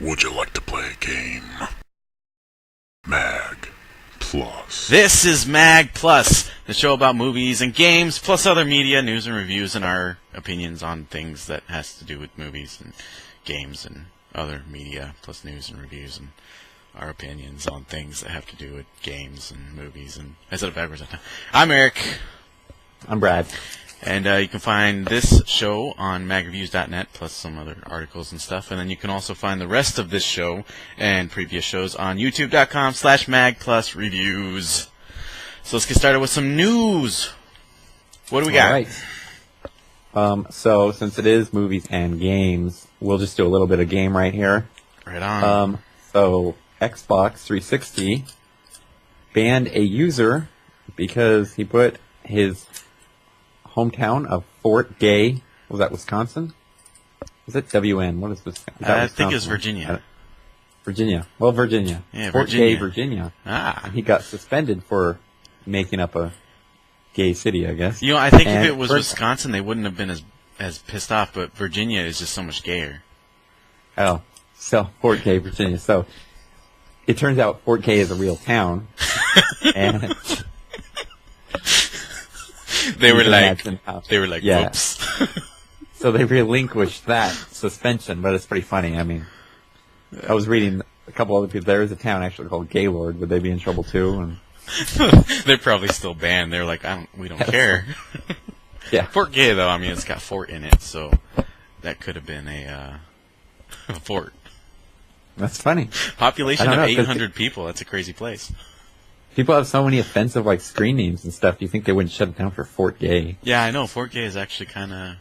Would you like to play a game? Mag Plus. This is Mag Plus, the show about movies and games, plus other media, news and reviews, and our opinions on things that has to do with movies and games and other media, plus news and reviews and our opinions on things that have to do with games and movies. And I said it backwards that time. I'm Eric. I'm Brad. And you can find this show on magreviews.net, plus some other articles and stuff. And then you can also find the rest of this show and previous shows on youtube.com/magplusreviews. So let's get started with some news. What do we got? All right. So since it is movies and games, we'll just do a little bit of game right here. Right on. So Xbox 360 banned a user because he put his hometown of Fort Gay. Was that Wisconsin? Was it WN? What is this? I think it's Virginia. Virginia. Well, Virginia. Yeah, Fort Virginia. Gay, Virginia. Ah. And he got suspended for making up a gay city, I guess. You know, I think if it was Wisconsin, they wouldn't have been as pissed off, but Virginia is just so much gayer. Oh, so Fort Gay, Virginia. So it turns out Fort Gay is a real town. And They were like, yeah. whoops. So they relinquished that suspension, but it's pretty funny. I mean, I was reading a couple other people. There is a town actually called Gaylord. Would they be in trouble too? And They're probably still banned. They're like, we don't care. yeah. Fort Gay, though, I mean, it's got fort in it, so that could have been a fort. That's funny. Population I of don't know, 800 people. That's a crazy place. People have so many offensive screen names and stuff. Do you think they wouldn't shut it down for Fort Gay? Yeah, I know. Fort Gay is actually kind of...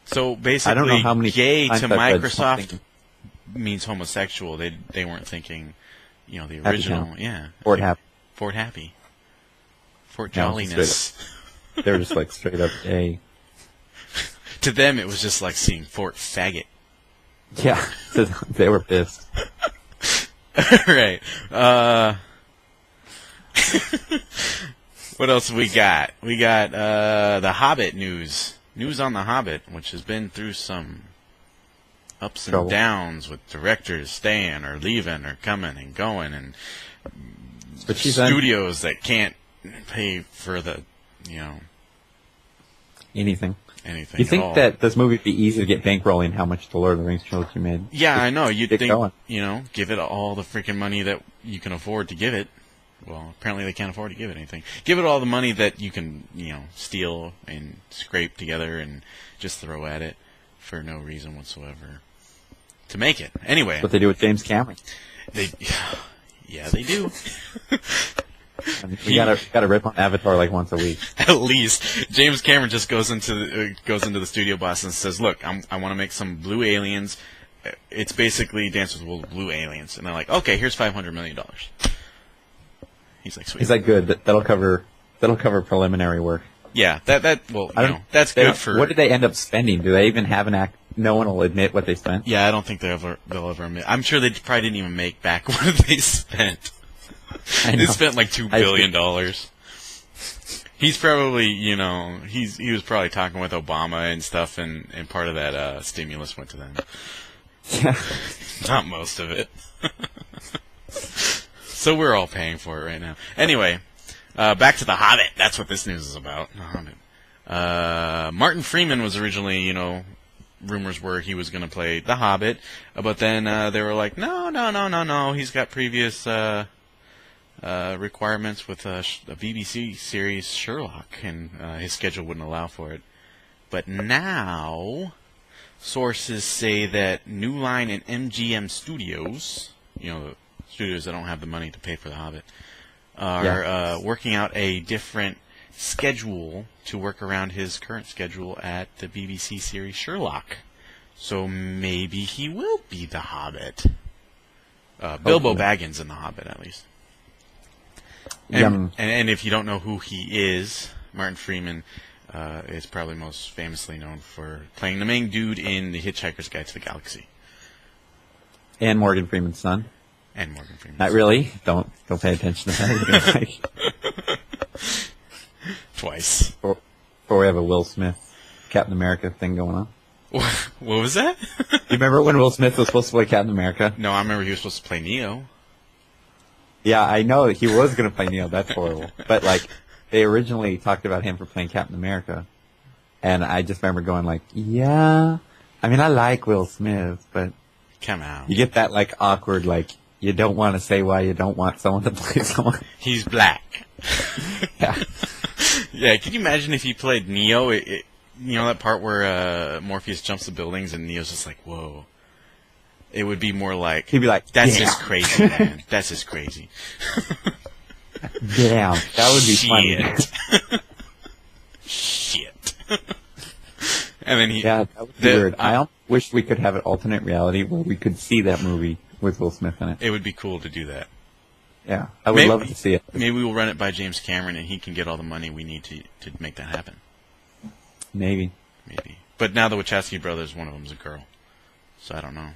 So basically, I don't know how many gay to times I've read Microsoft something. means homosexual. They weren't thinking, the Happy original. Town. Yeah. Fort Happy. Fort Happy. Fort No, Jolliness. They're just straight up gay. To them, it was just like seeing Fort Faggot. Yeah. They were pissed. Right. What else we got? We got the Hobbit news. News on the Hobbit, which has been through some ups and Trouble. downs with directors staying or leaving or coming and going, and But she's studios that can't pay for the, anything. anything. You at think all. that this movie would be easy to get bankrolling how much the Lord of the Rings trilogy made? Yeah, I know. You'd get think, going. give it all the freaking money that you can afford to give it. Well, apparently they can't afford to give it anything. Give it all the money that you can, steal and scrape together and just throw at it for no reason whatsoever to make it. Anyway. That's what they do with James Cameron. Yeah, they do. We gotta rip on Avatar once a week. At least James Cameron just goes into the studio boss and says, "Look, I want to make some blue aliens. It's basically Dances with Blue Aliens." And they're like, "Okay, here's $500 million." He's like, "Sweet." He's like, "Good. That'll cover preliminary work." Yeah, that's good for. What did they end up spending? Do they even have an act? No one will admit what they spent. Yeah, I don't think they'll ever admit. I'm sure they probably didn't even make back what they spent. They spent $2 billion. He's probably, he was probably talking with Obama and stuff, and part of that stimulus went to them. Yeah. Not most of it. So we're all paying for it right now. Anyway, back to The Hobbit. That's what this news is about. The Hobbit. Martin Freeman was originally, rumors were he was going to play The Hobbit, but then they were like, no. He's got previous requirements with a BBC series Sherlock, and his schedule wouldn't allow for it. But now, sources say that New Line and MGM Studios, the studios that don't have the money to pay for The Hobbit, are working out a different schedule to work around his current schedule at the BBC series Sherlock. So maybe he will be The Hobbit. Bilbo Baggins in The Hobbit, at least. And if you don't know who he is, Martin Freeman is probably most famously known for playing the main dude in The Hitchhiker's Guide to the Galaxy. And Morgan Freeman's son. Not really. Don't pay attention to that. Twice. Before we have a Will Smith, Captain America thing going on. What was that? You remember when Will Smith was supposed to play Captain America? No, I remember he was supposed to play Neo. Yeah, I know he was going to play Neo. That's horrible. But like, they originally talked about him for playing Captain America, and I just remember going like, yeah. I mean, I like Will Smith, but Come out. you get that like awkward like you don't want to say why you don't want someone to play someone. He's black. Yeah. Yeah, can you imagine if he played Neo? You know that part where Morpheus jumps the buildings and Neo's just like, whoa. It would be more like, He'd be like, that's "Damn." just crazy, man. That's just crazy. Damn, that would be funny. Shit. And then he... Yeah, that would be weird. I almost wish we could have an alternate reality where we could see that movie with Will Smith in it. It would be cool to do that. Yeah, I would Maybe- love to see it. Maybe we'll run it by James Cameron and he can get all the money we need to make that happen. Maybe. Maybe. But now the Wachowski brothers, one of them's a girl. So I don't know.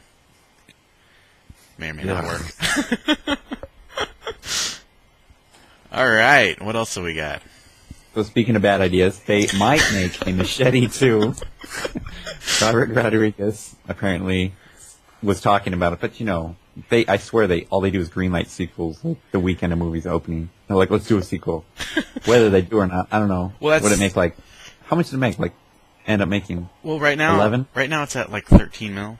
May or may not work. Alright, what else do we got? So speaking of bad ideas, they might make a Machete 2. Robert Rodriguez apparently was talking about it, but you know, I swear all they do is greenlight sequels like the weekend of movies opening. They're like, let's do a sequel. Whether they do or not, I don't know. Well, that's- Would it make like, how much did it make? Like, end up making? Well, right now, 11? Right now it's at like 13 mil.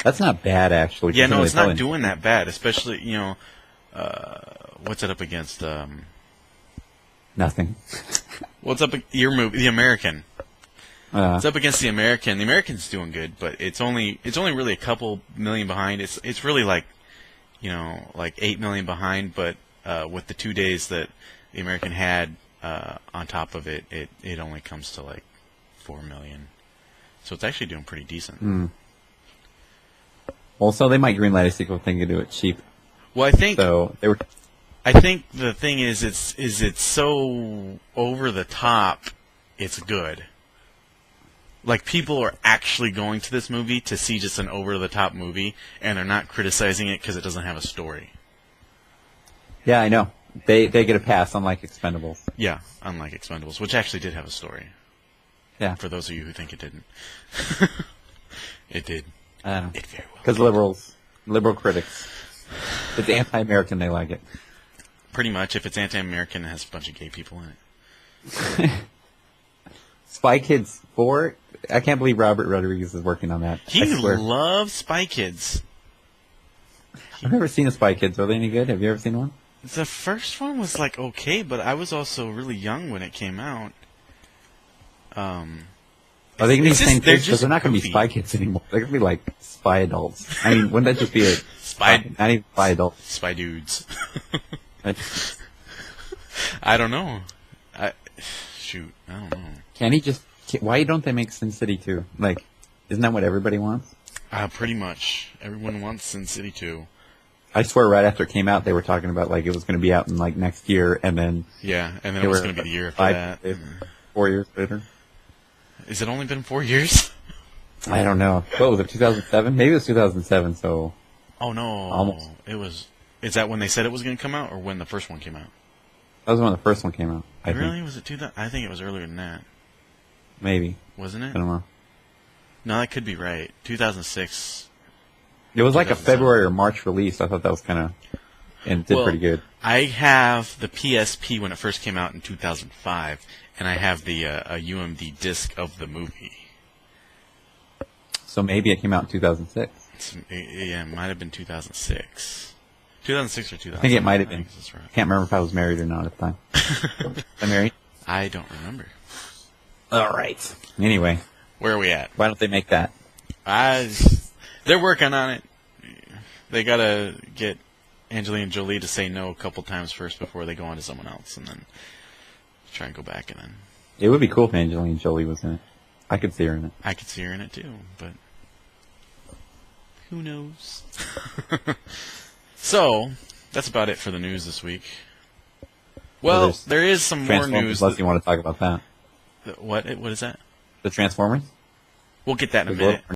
That's not bad actually. Yeah, no, considering it's they not probably- doing that bad. Especially, you know, what's it up against? Nothing. What's up your movie, The American? It's Uh, up against The American. The American's doing good, but it's only really a couple million behind. It's really like, you know, like 8 million behind. But with the 2 days that The American had on top of it, it only comes to like 4 million. So it's actually doing pretty decent. also, they might greenlight a sequel if they can do it cheap. Well, I think So they were. I think the thing is it's so over the top, it's good. Like, people are actually going to this movie to see just an over the top movie, and they're not criticizing it because it doesn't have a story. Yeah, I know. They get a pass, unlike Expendables. Yeah, unlike Expendables, which actually did have a story. Yeah, For those of you who think it didn't, it did. I don't know. It very well. Because liberal critics. It's anti-American. They like it. Pretty much, if it's anti-American, it has a bunch of gay people in it. Spy Kids 4. I can't believe Robert Rodriguez is working on that. He I swear. loves Spy Kids. I've never seen a Spy Kids. Are they any good? Have you ever seen one? The first one was like okay, but I was also really young when it came out. Are they going to be it's the just- same they're kids? Because just they're not going to be goofy. Spy Kids anymore. They're going to be like Spy Adults. I mean, wouldn't that just be a Spy not even Spy Adults? Spy dudes. That's- I don't know. Shoot, I don't know. Can he just? Why don't they make Sin City 2? Like, isn't that what everybody wants? Pretty much. Everyone wants Sin City 2. I swear, right after it came out, they were talking about like it was going to be out in like next year, and then Yeah, and then they it was were going to be the year after 5 that. years, 4 years later. Is it only been 4 years? I don't know. What was it? 2007? Maybe it was 2007. So Oh no, Almost. It was. Is that when they said it was going to come out, or when the first one came out? that was when the first one came out. I Really? think Was it 2000? I think it was earlier than that. maybe. Wasn't I it? don't know. No, that could be right. 2006. It was like a 2007. February or March release. I thought that was kind of and did Well, pretty good. I have the PSP when it first came out in 2005, and I have the a UMD disc of the movie. So maybe it came out in 2006. Yeah, it might have been 2006. 2006 or 2007. I think it might have been. That's I right. can't remember if I was married or not at the time. I'm married. I don't remember. All right. Anyway, Where are we at? why don't they make that? They're working on it. They gotta get Angelina Jolie to say no a couple times first before they go on to someone else, and then try and go back, and then It would be cool if Angelina Jolie was in it. I could see her in it. I could see her in it too, but who knows? So, that's about it for the news this week. Well, there's there is some more Transformers, news. unless you want to talk about that. What is that? The Transformers? We'll get that in a The Glor- minute.